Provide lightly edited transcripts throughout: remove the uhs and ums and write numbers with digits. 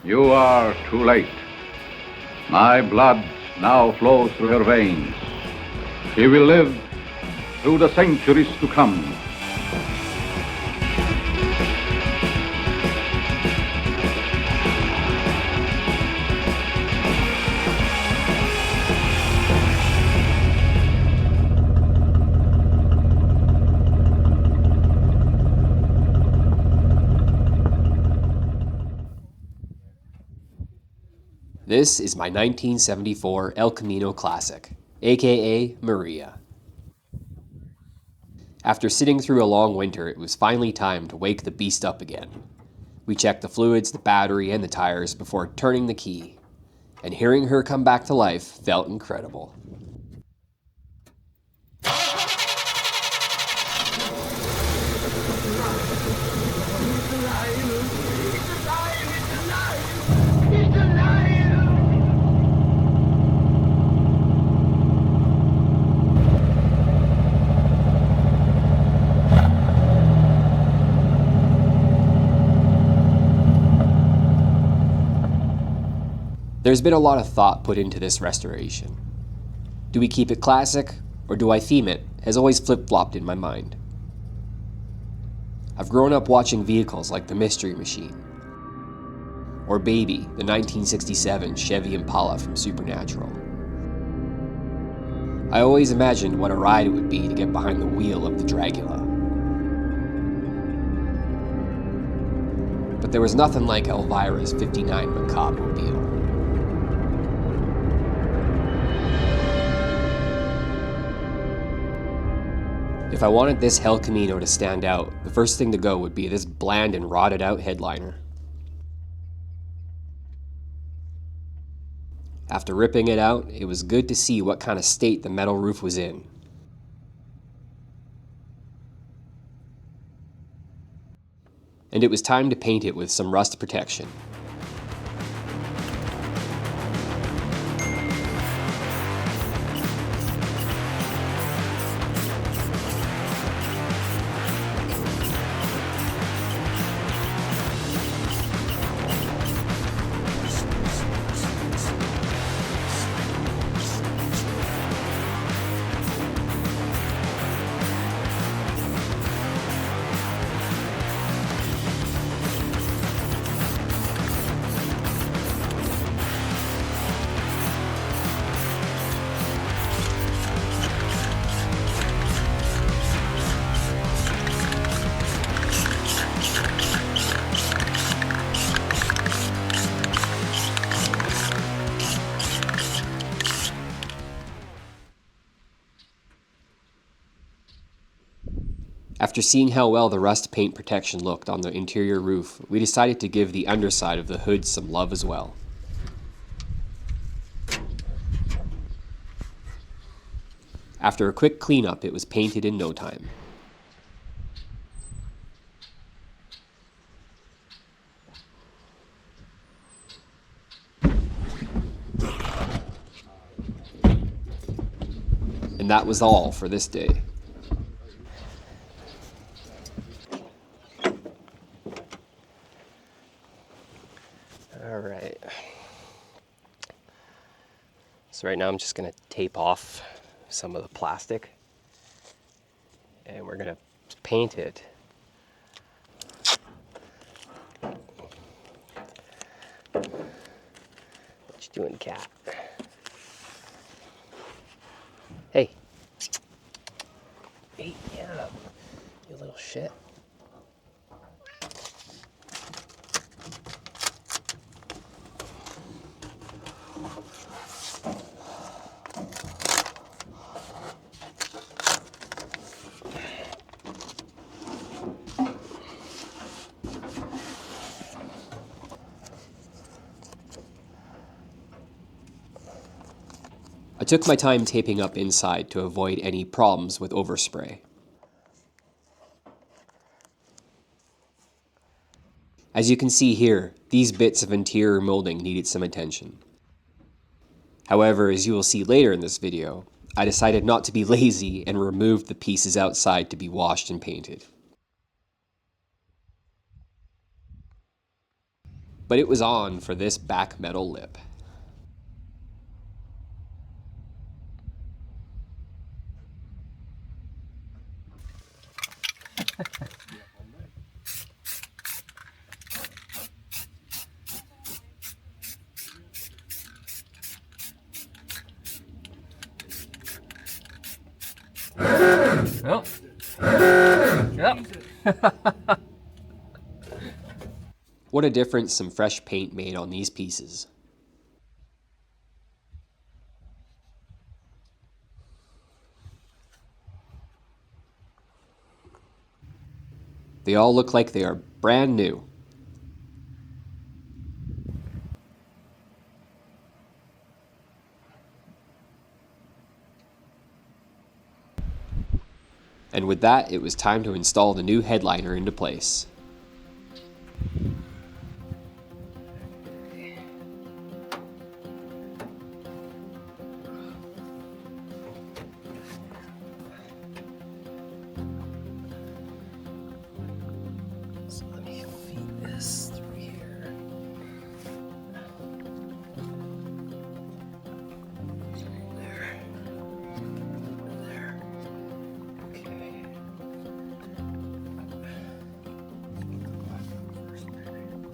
You are too late. My blood now flows through her veins. She will live through the centuries to come. This is my 1974 El Camino Classic, aka Maria. After sitting through a long winter, it was finally time to wake the beast up again. We checked the fluids, the battery, and the tires before turning the key, and hearing her come back to life felt incredible. There's been a lot of thought put into this restoration. Do we keep it classic, or do I theme it, has always flip-flopped in my mind. I've grown up watching vehicles like the Mystery Machine, or Baby, the 1967 Chevy Impala from Supernatural. I always imagined what a ride it would be to get behind the wheel of the Dragula. But there was nothing like Elvira's 59 Macabre mobile. If I wanted this Hell Camino to stand out, the first thing to go would be this bland and rotted out headliner. After ripping it out, it was good to see what kind of state the metal roof was in. And it was time to paint it with some rust protection. After seeing how well the rust paint protection looked on the interior roof, we decided to give the underside of the hood some love as well. After a quick cleanup, it was painted in no time. And that was all for this day. All right. So right now I'm just going to tape off some of the plastic and we're going to paint it. What you doing, cat? Hey. Hey, get up, you little shit. I took my time taping up inside to avoid any problems with overspray. As you can see here, these bits of interior molding needed some attention. However, as you will see later in this video, I decided not to be lazy and removed the pieces outside to be washed and painted. but it was on for this back metal lip. Oh. Yep. What a difference some fresh paint made on these pieces. They all look like they are brand new. And with that, it was time to install the new headliner into place. So let me feed this through here. There. There. Okay.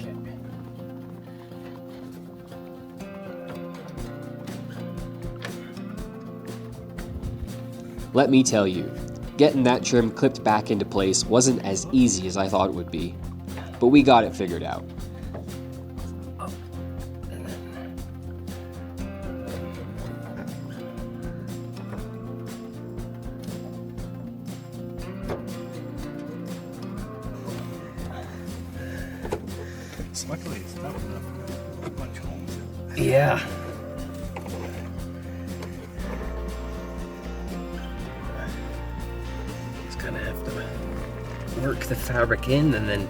Okay. Let me tell you, getting that trim clipped back into place wasn't as easy as I thought it would be, but we got it figured out. Luckily, it's not enough much home. Yeah. Just kind of have to work the fabric in and then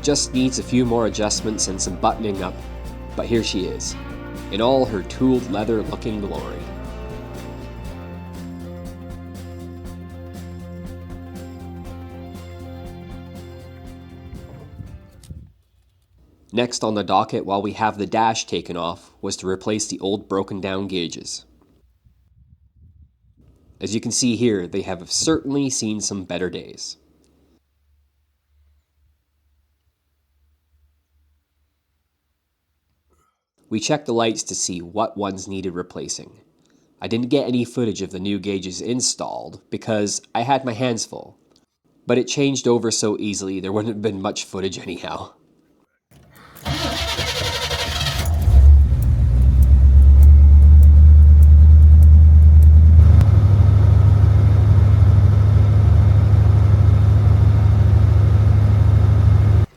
Just needs a few more adjustments and some buttoning up, but here she is, in all her tooled leather looking glory. Next on the docket while we have the dash taken off was to replace the old broken down gauges. As you can see here, they have certainly seen some better days. We checked the lights to see what ones needed replacing. I didn't get any footage of the new gauges installed because I had my hands full, but it changed over so easily there wouldn't have been much footage anyhow.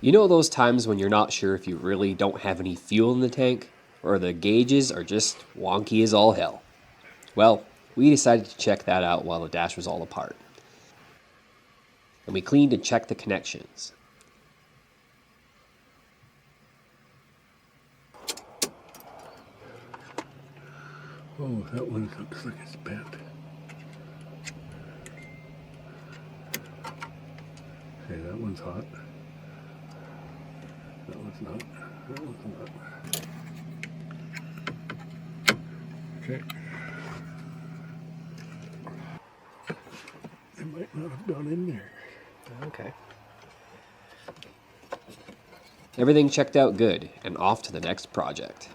You know those times when you're not sure if you really don't have any fuel in the tank, or the gauges are just wonky as all hell? Well, we decided to check that out while the dash was all apart. And we cleaned and checked the connections. Oh, that one looks like it's bent. Okay, that one's hot. That one's not. That one's not. Okay. It might not have gone in there. okay. Everything checked out good, and off to the next project.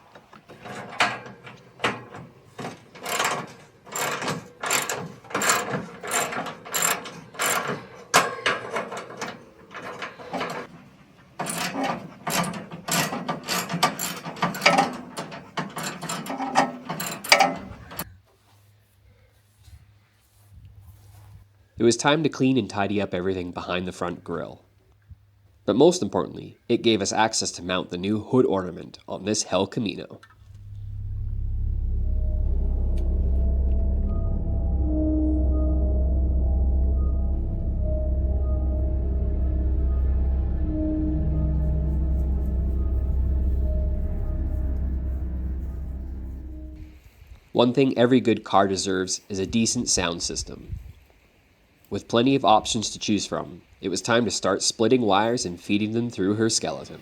It was time to clean and tidy up everything behind the front grille. But most importantly, it gave us access to mount the new hood ornament on this Hell Camino. One thing every good car deserves is a decent sound system. With plenty of options to choose from, it was time to start splitting wires and feeding them through her skeleton.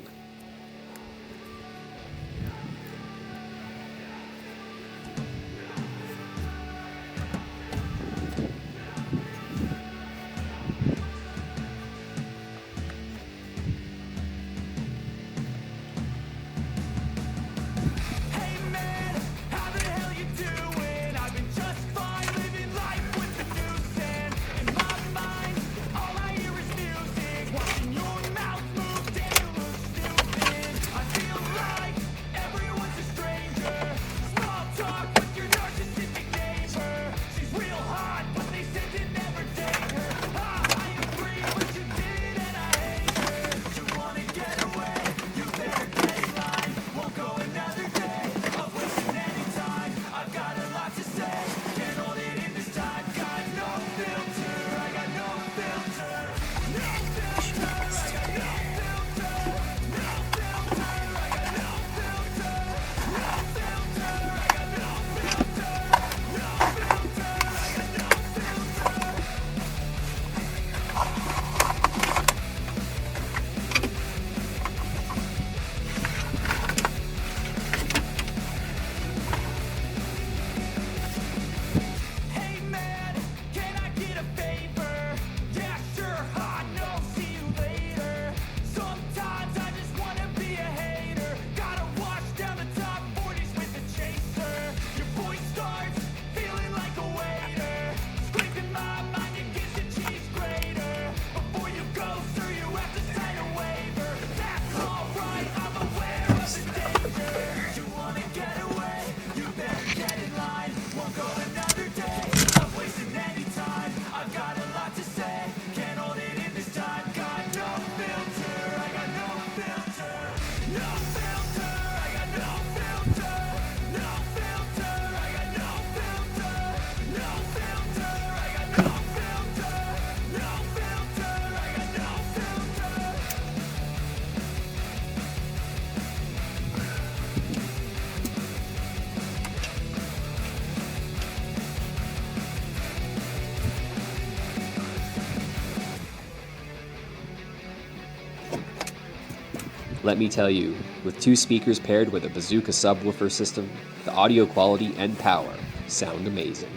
Let me tell you, with 2 speakers paired with a bazooka subwoofer system, the audio quality and power sound amazing.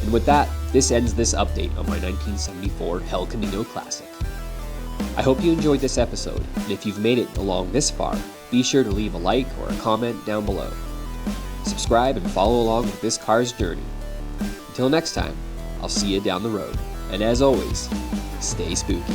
And with that, this ends this update on my 1974 Hell Camino Classic. I hope you enjoyed this episode, and if you've made it along this far, be sure to leave a like or a comment down below. Subscribe and follow along with this car's journey. Until next time, I'll see you down the road, and as always, stay spooky.